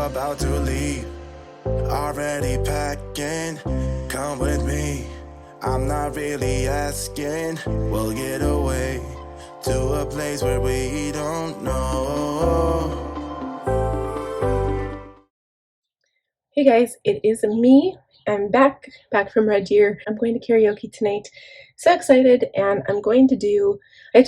about to leave. Already packing, come with me. I'm not really asking. We'll get away to a place where we don't know. Hey guys, it is me. I'm back from Red Deer. I'm going to karaoke tonight. So excited, and I have to do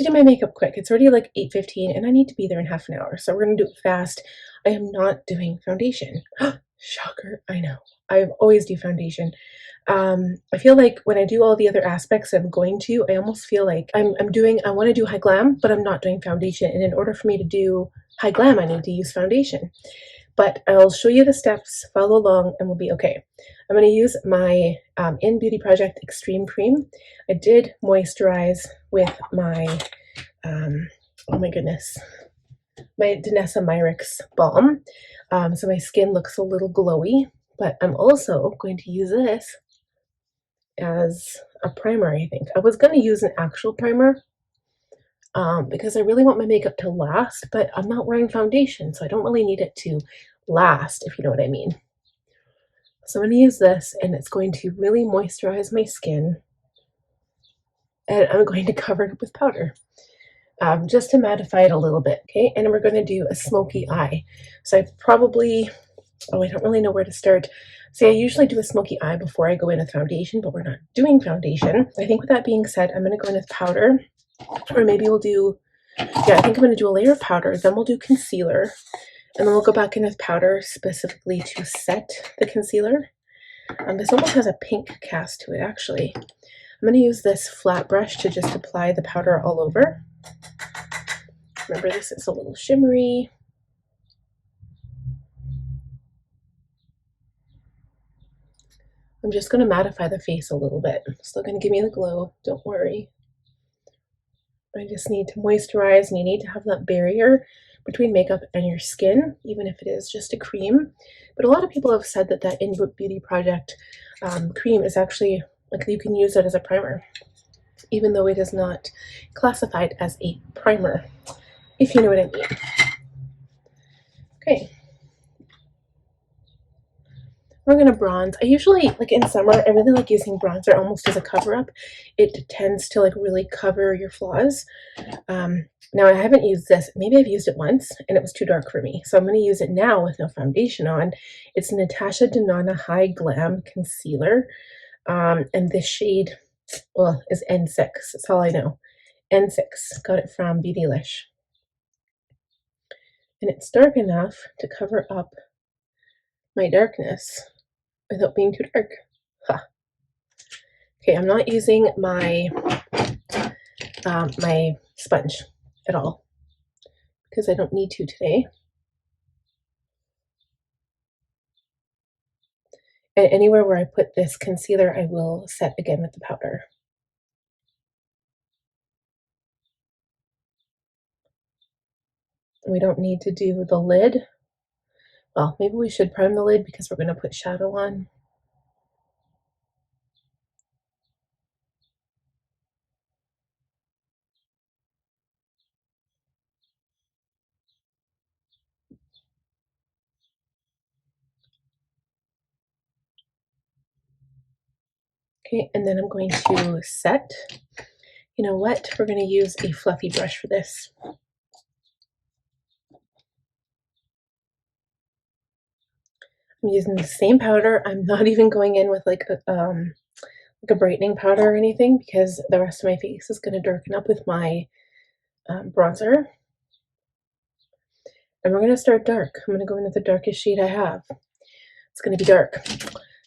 my makeup quick. It's already like 8:15 and I need to be there in half an hour. So we're gonna do it fast. I am not doing foundation. Shocker, I know. I always do foundation. I feel like when I do all the other aspects I almost feel like I want to do Hy-Glam, but I'm not doing foundation. And in order for me to do Hy-Glam, I need to use foundation. But I'll show you the steps, follow along, and we'll be okay. I'm going to use my Innbeauty Project Extreme Cream. I did moisturize with my, oh my goodness, my Danessa Myricks Balm. So my skin looks a little glowy, but I'm also going to use this as a primer, I think. I was going to use an actual primer because I really want my makeup to last, but I'm not wearing foundation, so I don't really need it to last, if you know what I mean. So I'm going to use this, and it's going to really moisturize my skin, and I'm going to cover it up with powder just to mattify it a little bit, okay? And we're going to do a smoky eye. So I don't really know where to start. See, I usually do a smoky eye before I go in with foundation, but we're not doing foundation. I think with that being said, I'm going to go in with powder, or maybe we'll do, I think I'm going to do a layer of powder, then we'll do concealer, and then we'll go back in with powder specifically to set the concealer. This almost has a pink cast to it, actually. I'm going to use this flat brush to just apply the powder all over. Remember, this is a little shimmery. I'm just going to mattify the face a little bit. Still going to give me the glow, don't worry. I just need to moisturize, and you need to have that barrier between makeup and your skin, even if it is just a cream. But a lot of people have said that that Innbeauty Project cream is actually, like, you can use it as a primer, even though it is not classified as a primer, if you know what I mean. Okay. We're going to bronze. I usually, like in summer, I really like using bronzer almost as a cover-up. It tends to like really cover your flaws. Now I haven't used this. Maybe I've used it once and it was too dark for me. So I'm going to use it now with no foundation on. It's Natasha Denona Hy-Glam Concealer. And this shade, well, is N6. That's all I know. N6. Got it from Beautylish. And it's dark enough to cover up my darkness without being too dark. Huh. Okay, I'm not using my my sponge at all because I don't need to today. And anywhere where I put this concealer, I will set again with the powder. We don't need to do the lid. Well, maybe we should prime the lid because we're going to put shadow on. Okay, and then I'm going to set. You know what? We're going to use a fluffy brush for this. I'm using the same powder. I'm not even going in with like a brightening powder or anything because the rest of my face is going to darken up with my bronzer. And we're going to start dark. I'm going to go in with the darkest shade I have. It's going to be dark.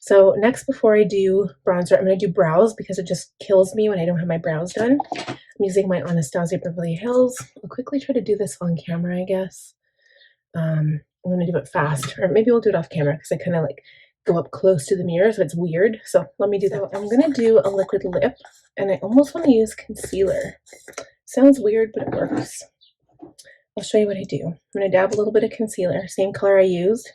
So next, before I do bronzer, I'm going to do brows because it just kills me when I don't have my brows done. I'm using my Anastasia Beverly Hills. I'll quickly try to do this on camera, I guess. I'm going to do it fast, or maybe we'll do it off camera because I kind of like go up close to the mirror, so it's weird. So let me do that. I'm going to do a liquid lip, and I almost want to use concealer. Sounds weird, but it works. I'll show you what I do. I'm going to dab a little bit of concealer, same color I used.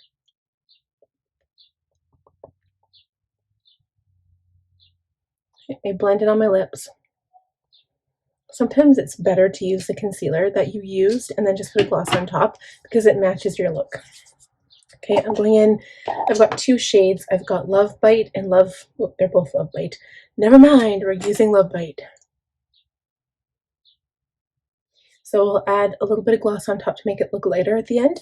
I blend it on my lips. Sometimes it's better to use the concealer that you used and then just put a gloss on top because it matches your look. Okay, I'm going in, I've got two shades. I've got Love Bite and Love, oh, they're both Love Bite. Never mind, we're using Love Bite. So we'll add a little bit of gloss on top to make it look lighter at the end.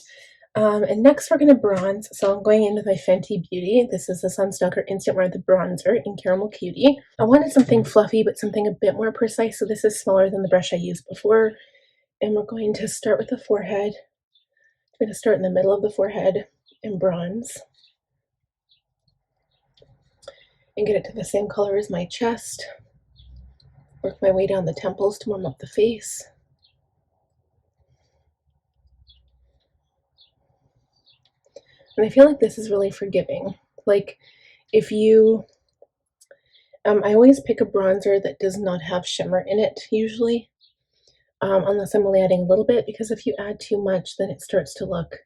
And next we're going to bronze. So I'm going in with my Fenty Beauty. This is the Stalk'r Instant Wear the bronzer in Caramel Cutie. I wanted something fluffy, but something a bit more precise. So this is smaller than the brush I used before. And we're going to start with the forehead. I'm going to start in the middle of the forehead and bronze. And get it to the same color as my chest. Work my way down the temples to warm up the face. And I feel like this is really forgiving. Like if you, I always pick a bronzer that does not have shimmer in it usually, unless I'm only adding a little bit, because if you add too much, then it starts to look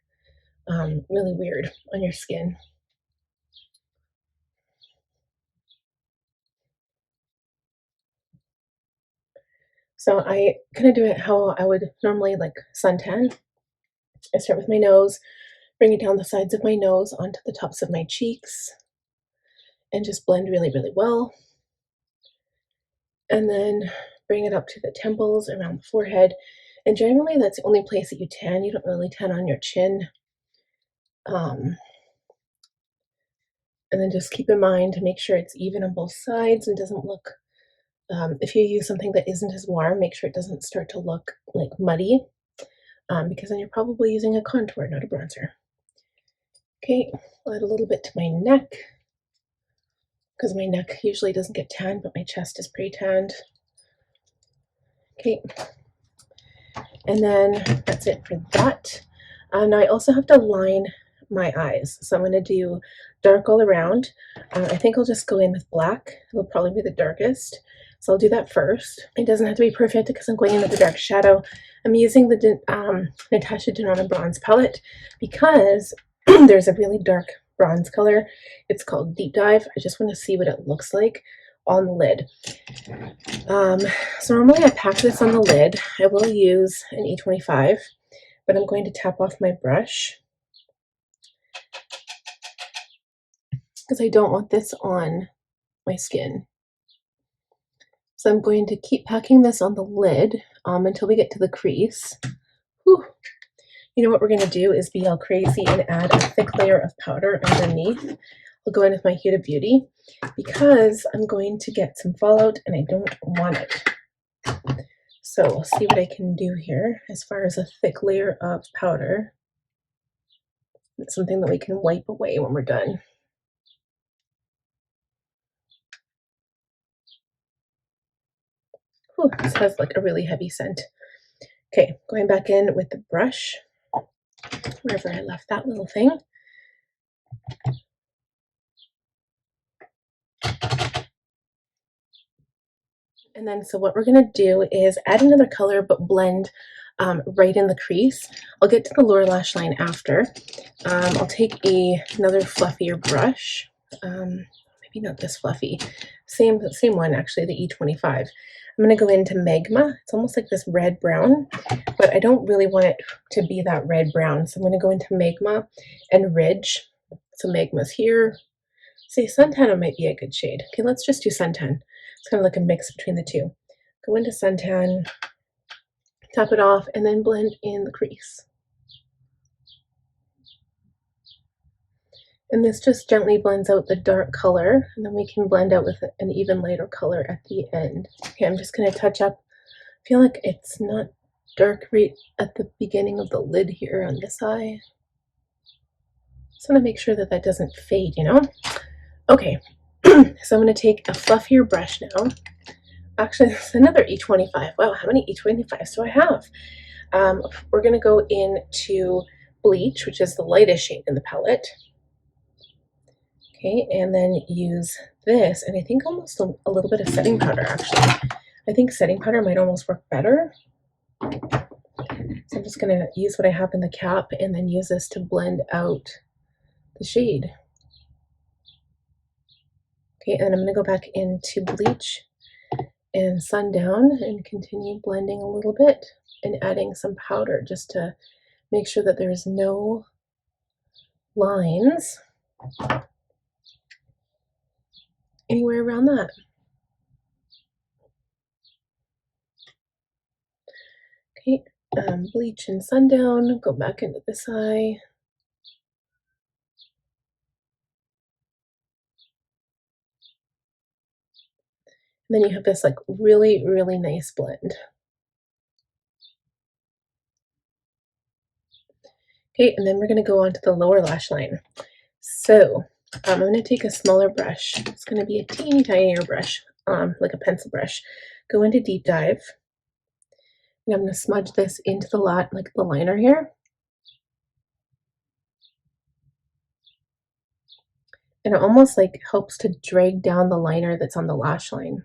really weird on your skin. So I kind of do it how I would normally like suntan. I start with my nose, bring it down the sides of my nose onto the tops of my cheeks, and just blend really, really well. And then bring it up to the temples, around the forehead. And generally that's the only place that you tan. You don't really tan on your chin. And then just keep in mind to make sure it's even on both sides and doesn't look, if you use something that isn't as warm, make sure it doesn't start to look like muddy, because then you're probably using a contour, not a bronzer. Okay, I'll add a little bit to my neck, because my neck usually doesn't get tanned, but my chest is pretty tanned. Okay, and then that's it for that. Now I also have to line my eyes, so I'm going to do dark all around. I think I'll just go in with black. It'll probably be the darkest, so I'll do that first. It doesn't have to be perfect because I'm going in with the dark shadow. I'm using the Natasha Denona bronze palette because there's a really dark bronze color. It's called Deep Dive. I just want to see what it looks like on the lid. So normally I pack this on the lid. I will use an E25, but I'm going to tap off my brush because I don't want this on my skin. So I'm going to keep packing this on the lid until we get to the crease. Whew. You know what we're going to do is be all crazy and add a thick layer of powder underneath. I'll go in with my Huda Beauty because I'm going to get some fallout and I don't want it. So we'll see what I can do here as far as a thick layer of powder. It's something that we can wipe away when we're done. Whew, this has like a really heavy scent. Okay, going back in with the brush, wherever I left that little thing. And then, so what we're going to do is add another color, but blend right in the crease. I'll get to the lower lash line after. I'll take another fluffier brush. Maybe not this fluffy. Same one, actually, the E25. I'm going to go into Magma. It's almost like this red brown, but I don't really want it to be that red brown. So I'm going to go into Magma and Ridge. So Magma's here. See, Suntan might be a good shade. Okay, let's just do Suntan. It's kind of like a mix between the two. Go into Suntan, tap it off, and then blend in the crease. And this just gently blends out the dark color, and then we can blend out with an even lighter color at the end. Okay, I'm just going to touch up. I feel like it's not dark right at the beginning of the lid here on this eye. Just want to make sure that that doesn't fade, you know? Okay, so I'm going to take a fluffier brush now. Actually, this is another E25. Wow, how many E25s do I have? We're going to go into Bleach, which is the lightest shade in the palette. Okay, and then use this, and I think almost a little bit of setting powder, actually. I think setting powder might almost work better. So I'm just going to use what I have in the cap and then use this to blend out the shade. Okay, and then I'm going to go back into Bleach and Sundown and continue blending a little bit and adding some powder just to make sure that there's no lines anywhere around that. Okay, bleach and sundown, go back into this eye. And then you have this like really, really nice blend. Okay, and then we're going to go on to the lower lash line. So I'm going to take a smaller brush. It's going to be a teeny tinier brush, like a pencil brush. Go into deep dive. And I'm going to smudge this into the like the liner here. And it almost like helps to drag down the liner that's on the lash line.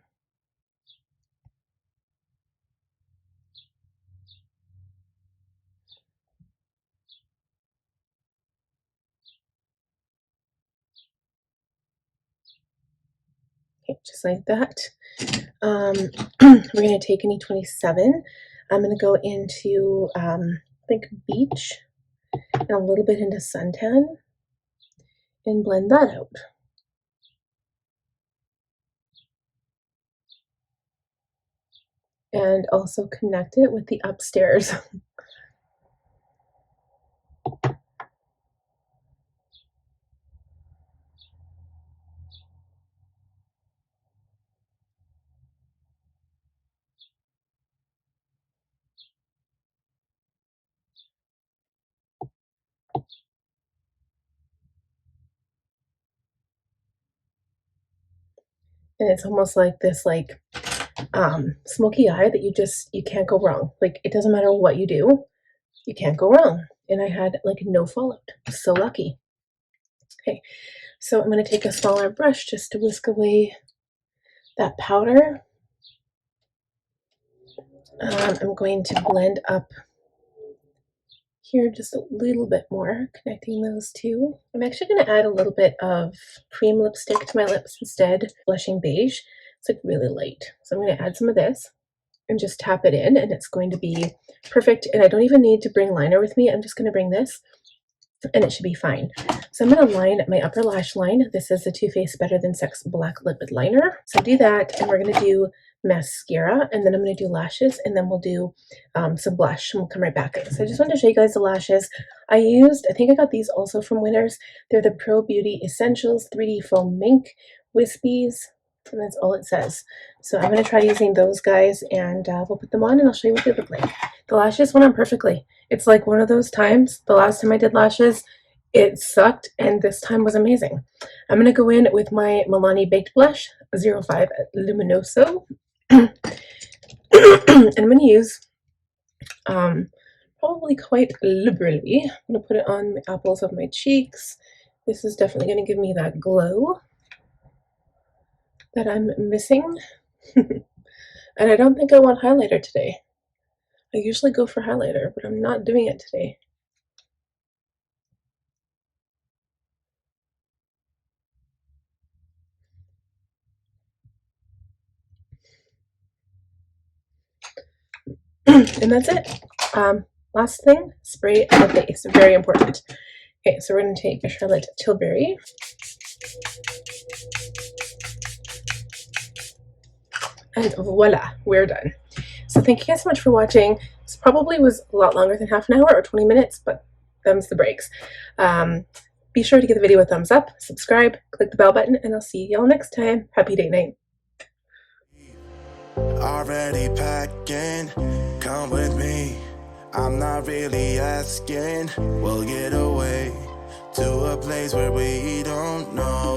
Okay, just like that. We're going to take an E27. I'm going to go into, I think, Beige and a little bit into Suntan and blend that out. And also connect it with the upstairs. And it's almost like this like smoky eye that you can't go wrong. Like it doesn't matter what you do, you can't go wrong. And I had like no fallout. So lucky. Okay, so I'm going to take a smaller brush just to whisk away that powder. I'm going to blend up here just a little bit more, connecting those two. I'm actually going to add a little bit of cream lipstick to my lips instead, blushing beige. It's like really light. So I'm going to add some of this and just tap it in, and it's going to be perfect. And I don't even need to bring liner with me. I'm just going to bring this and it should be fine. So I'm going to line my upper lash line. This is the Too Faced Better Than Sex Black Lipid Liner. So do that, and we're going to do mascara, and then I'm going to do lashes, and then we'll do some blush, and we'll come right back. So I just wanted to show you guys the lashes. I think I got these also from Winners. They're the Pro Beauty Essentials 3D Faux Mink Wispies, and that's all it says. So I'm going to try using those guys, and we'll put them on, and I'll show you what they look like. The lashes went on perfectly. It's like one of those times, the last time I did lashes, it sucked, and this time was amazing. I'm going to go in with my Milani Baked Blush 05 Luminoso. And I'm going to use probably quite liberally. I'm going to put it on the apples of my cheeks. This is definitely going to give me that glow that I'm missing. And I don't think I want highlighter today. I usually go for highlighter, but I'm not doing it today. And that's it. Last thing, spray the face. Very important. Okay, so we're going to take a Charlotte Tilbury. And voila, we're done. So thank you guys so much for watching. This probably was a lot longer than half an hour or 20 minutes, but them's the breaks. Be sure to give the video a thumbs up, subscribe, click the bell button, and I'll see y'all next time. Happy date night. Already packing, come with me. I'm not really asking. We'll get away to a place where we don't know.